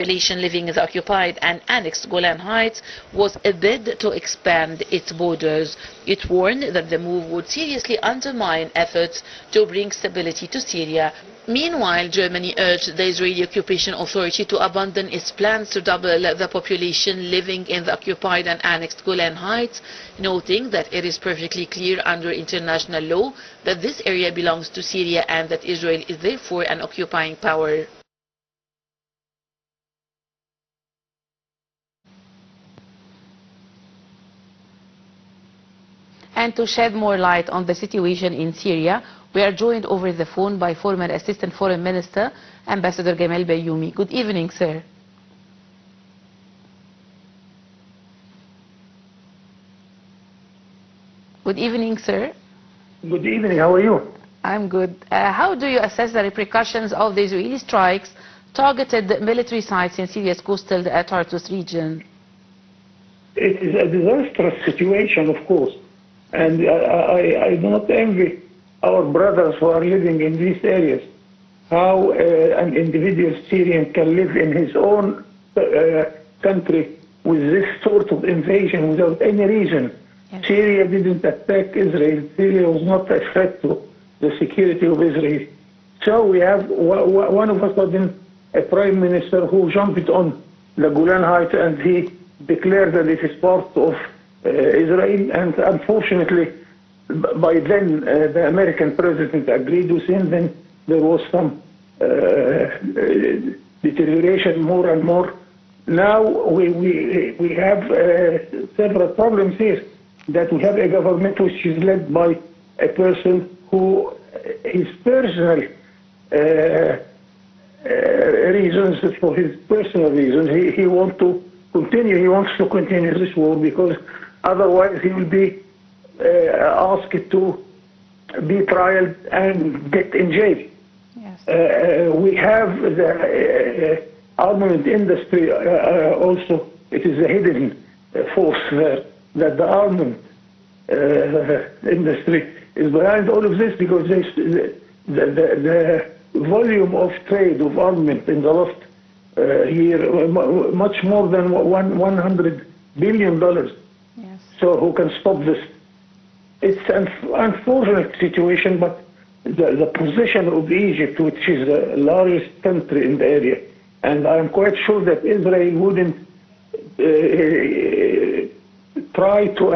population living in the occupied and annexed Golan Heights was a bid to expand its borders. It warned that the move would seriously undermine efforts to bring stability to Syria. Meanwhile, Germany urged the Israeli Occupation Authority to abandon its plans to double the population living in the occupied and annexed Golan Heights, noting that it is perfectly clear under international law that this area belongs to Syria and that Israel is therefore an occupying power. And to shed more light on the situation in Syria, we are joined over the phone by former Assistant Foreign Minister, Ambassador Gamal Bayoumi. Good evening, sir. Good evening, sir. Good evening. How are you? I'm good. How do you assess the repercussions of the Israeli strikes targeted military sites in Syria's coastal Tartus region? It is a disastrous situation, of course. And I do not envy our brothers who are living in these areas, how an individual Syrian can live in his own country with this sort of invasion without any reason. Yes. Syria didn't attack Israel. Syria was not a threat to the security of Israel. So we have one of a sudden a prime minister who jumped on the Golan Heights and he declared that it is part of Israel, and unfortunately by then the American president agreed with him. Then there was some deterioration more and more. Now we have several problems here, that we have a government which is led by a person who his personal reasons, for his personal reasons, he wants to continue this war, because otherwise he will be asked to be trialed and get in jail. Yes. We have the armament industry also. It is a hidden force there, that the armament industry is behind all of this, because the volume of trade of armament in the last year, much more than $100 billion. Yes. So who can stop this? It's an unfortunate situation, but the position of Egypt, which is the largest country in the area, and I'm quite sure that Israel wouldn't try to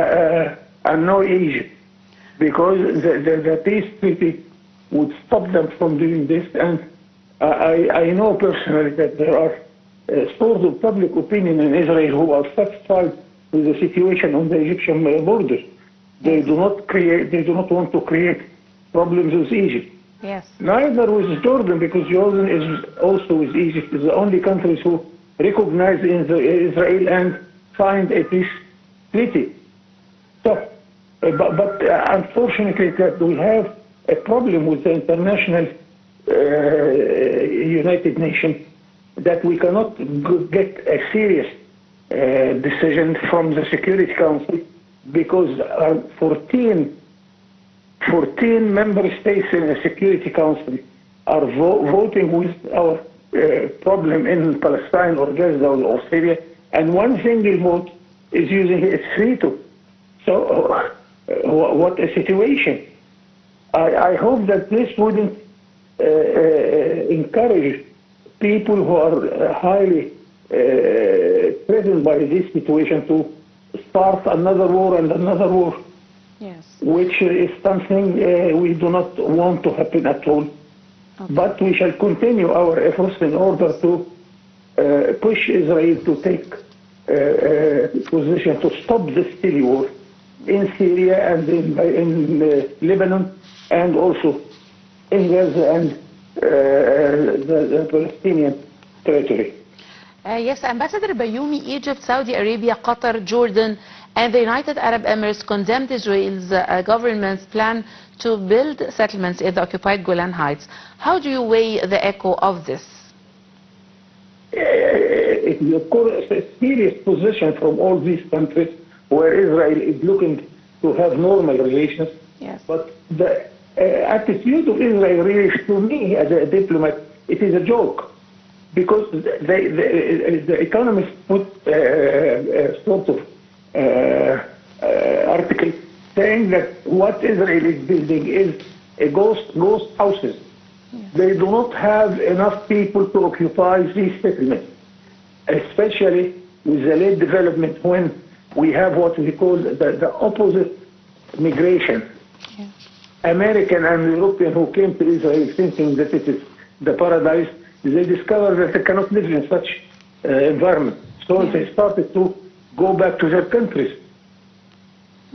annoy Egypt, because the peace treaty would stop them from doing this. And I know personally that there are sources of public opinion in Israel who are satisfied with the situation on the Egyptian border. They do not want to create problems with Egypt. Yes. Neither with Jordan, because Jordan is also with Egypt, is the only countries who recognize Israel and signed a peace treaty. So, but unfortunately, that we have a problem with the international United Nations, that we cannot get a serious decision from the Security Council, because 14 member states in the Security Council are voting with our problem in Palestine or Gaza or Syria, and one single vote is using its veto. So what a situation. I hope that this wouldn't encourage people who are highly threatened by this situation to start another war and another war. Yes. Which is something we do not want to happen at all. Okay. But we shall continue our efforts in order to push Israel to take position to stop this civil war in Syria and in Lebanon, and also in Gaza and the Palestinian territory. Yes, Ambassador Bayoumi, Egypt, Saudi Arabia, Qatar, Jordan, and the United Arab Emirates condemned Israel's government's plan to build settlements in the occupied Golan Heights. How do you weigh the echo of this? It is, of course, a serious position from all these countries where Israel is looking to have normal relations. Yes. But the attitude of Israel, really, to me as a diplomat, it is a joke. because the economists put sort of article saying that what Israel is building is a ghost houses. Yes. They do not have enough people to occupy these settlements, especially with the late development when we have what we call the opposite migration. Yeah. American and European who came to Israel thinking that it is the paradise, they discovered that they cannot live in such environment. So yeah. They started to go back to their countries.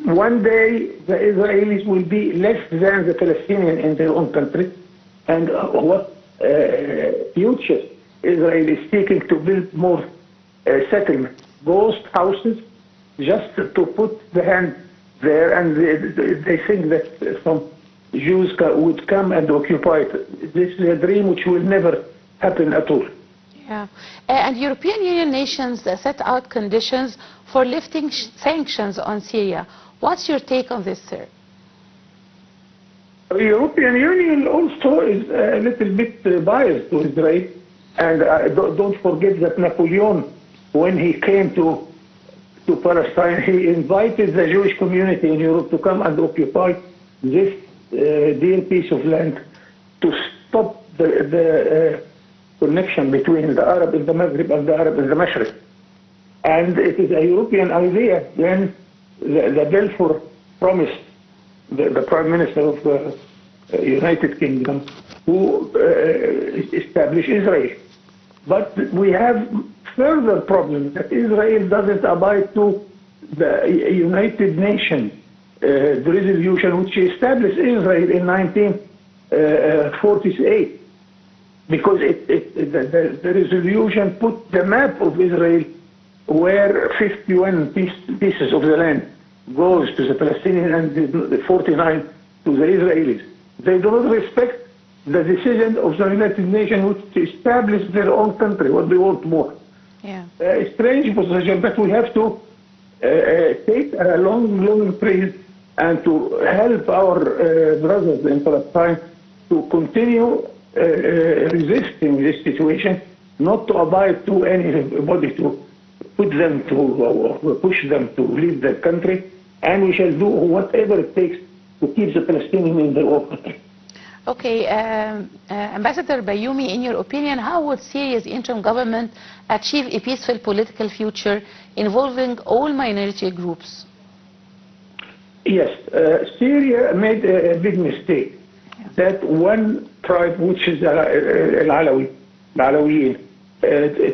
One day the Israelis will be less than the Palestinians in their own country. And what future Israel is seeking to build more settlements, ghost houses, just to put the hand there, and they think that some Jews would come and occupy it. This is a dream which will never happen at all. Yeah, and European Union nations set out conditions for lifting sanctions on Syria. What's your take on this, sir? The European Union also is a little bit biased to Israel, and don't forget that Napoleon, when he came to Palestine, he invited the Jewish community in Europe to come and occupy this dear piece of land to stop the connection between the Arab in the Maghreb and the Arab in the Mashriq. And it is a European idea. Then the Balfour promised the Prime Minister of the United Kingdom who established Israel. But we have further problem that Israel doesn't abide to the United Nations the resolution which established Israel in 1948, because the resolution put the map of Israel where 51 pieces of the land goes to the Palestinians and the 49 to the Israelis. They do not respect the decision of the United Nations which established their own country, what they want more. Yeah. A strange position, but we have to take a long period and to help our brothers in Palestine to continue resisting this situation, not to abide to anybody to put them to push them to leave their country, and we shall do whatever it takes to keep the Palestinians in their own country. Okay, Ambassador Bayoumi, in your opinion, how would Syria's interim government achieve a peaceful political future involving all minority groups? Yes, Syria made a big mistake. Yeah. That one tribe, which is Alawiyin,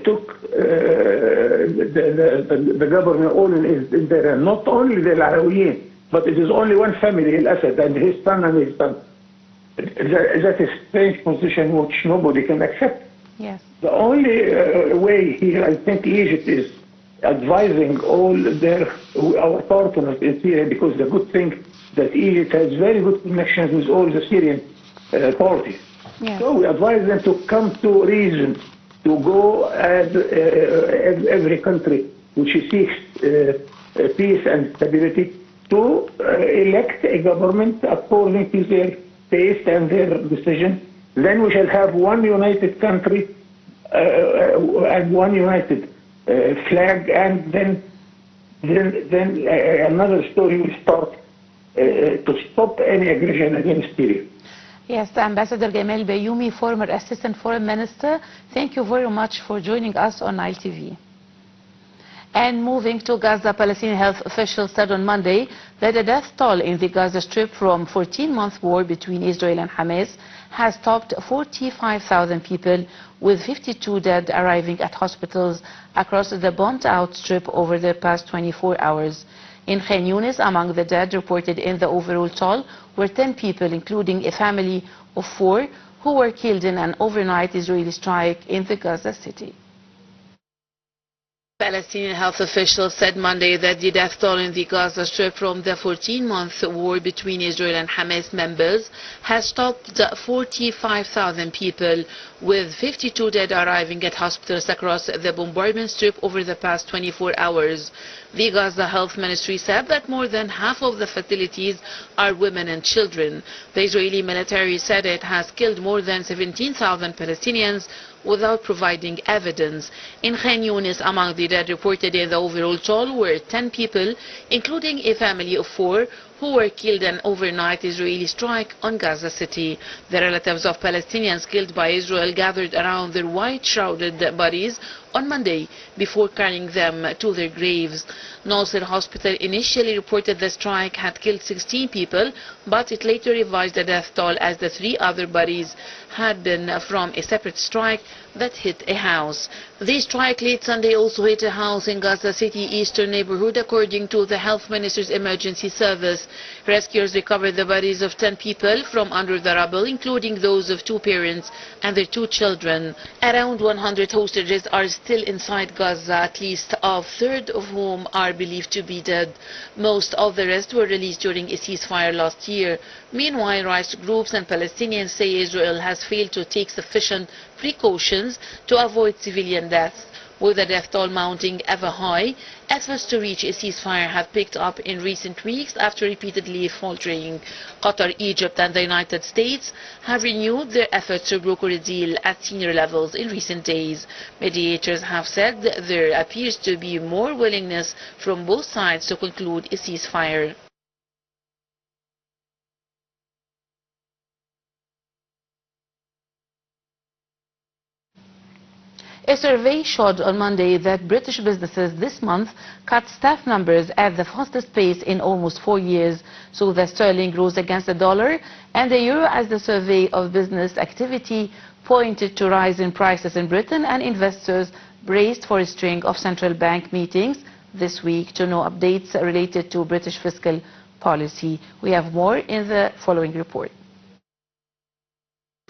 took the government all in there. Not only the Alawiyin, but it is only one family, Al-Assad, and his son and his son. That is a strange position which nobody can accept. Yes. The only way here, I think Egypt is advising all our partners in Syria, because the good thing that Egypt has very good connections with all the Syrian parties. Yes. So we advise them to come to reason, to go as every country which seeks peace and stability, to elect a government according to their taste and their decision. Then we shall have one united country and one united flag, and then another story will start to stop any aggression against Syria. Yes, Ambassador Gamal Bayoumi, former Assistant Foreign Minister, thank you very much for joining us on Nile TV. And moving to Gaza, Palestinian health officials said on Monday that the death toll in the Gaza Strip from 14-month war between Israel and Hamas has topped 45,000 people, with 52 dead arriving at hospitals across the bombed-out strip over the past 24 hours. In Khan Yunis, among the dead reported in the overall toll were 10 people, including a family of 4 who were killed in an overnight Israeli strike in the Gaza city. Palestinian health officials said Monday that the death toll in the Gaza Strip from the 14-month war between Israel and Hamas members has topped 45,000 people, with 52 dead arriving at hospitals across the bombardment strip over the past 24 hours. The Gaza Health Ministry said that more than half of the fatalities are women and children. The Israeli military said it has killed more than 17,000 Palestinians, without providing evidence. In Khan Yunis, among the dead reported in the overall toll were 10 people, including a family of 4, who were killed in an overnight Israeli strike on Gaza City. The relatives of Palestinians killed by Israel gathered around their white-shrouded bodies on Monday before carrying them to their graves. Nasser Hospital initially reported the strike had killed 16 people, but it later revised the death toll as the 3 other bodies had been from a separate strike that hit a house. The strike late Sunday also hit a house in Gaza City eastern neighborhood, according to the health minister's emergency service. Rescuers recovered the bodies of 10 people from under the rubble, including those of 2 parents and their 2 children. Around 100 hostages are still inside Gaza, at least a third of whom are believed to be dead. Most of the rest were released during a ceasefire last year. Meanwhile, rights groups and Palestinians say Israel has failed to take sufficient precautions to avoid civilian deaths. With the death toll mounting ever high, efforts to reach a ceasefire have picked up in recent weeks after repeatedly faltering. Qatar, Egypt and the United States have renewed their efforts to broker a deal at senior levels in recent days. Mediators have said there appears to be more willingness from both sides to conclude a ceasefire. A survey showed on Monday that British businesses this month cut staff numbers at the fastest pace in almost 4 years, so the sterling rose against the dollar and the euro as the survey of business activity pointed to rise in prices in Britain, and investors braced for a string of central bank meetings this week. To know updates related to British fiscal policy, we have more in the following report.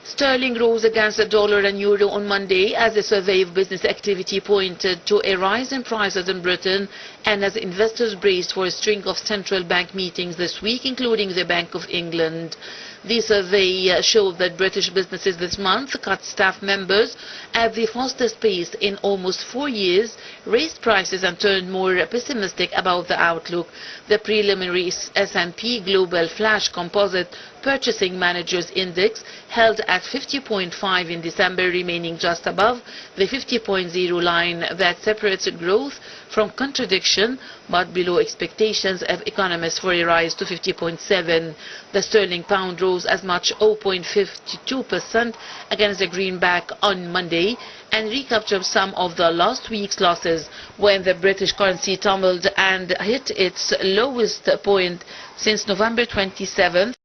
Sterling rose against the dollar and euro on Monday as a survey of business activity pointed to a rise in prices in Britain, and as investors braced for a string of central bank meetings this week, including the Bank of England. The survey showed that British businesses this month cut staff members at the fastest pace in almost 4 years, raised prices and turned more pessimistic about the outlook. The preliminary S&P Global Flash Composite Purchasing Managers Index held at 50.5 in December, remaining just above the 50.0 line that separates growth from contradiction, but below expectations of economists for a rise to 50.7. The sterling pound rose as much 0.52% against the greenback on Monday and recaptured some of the last week's losses when the British currency tumbled and hit its lowest point since November 27th.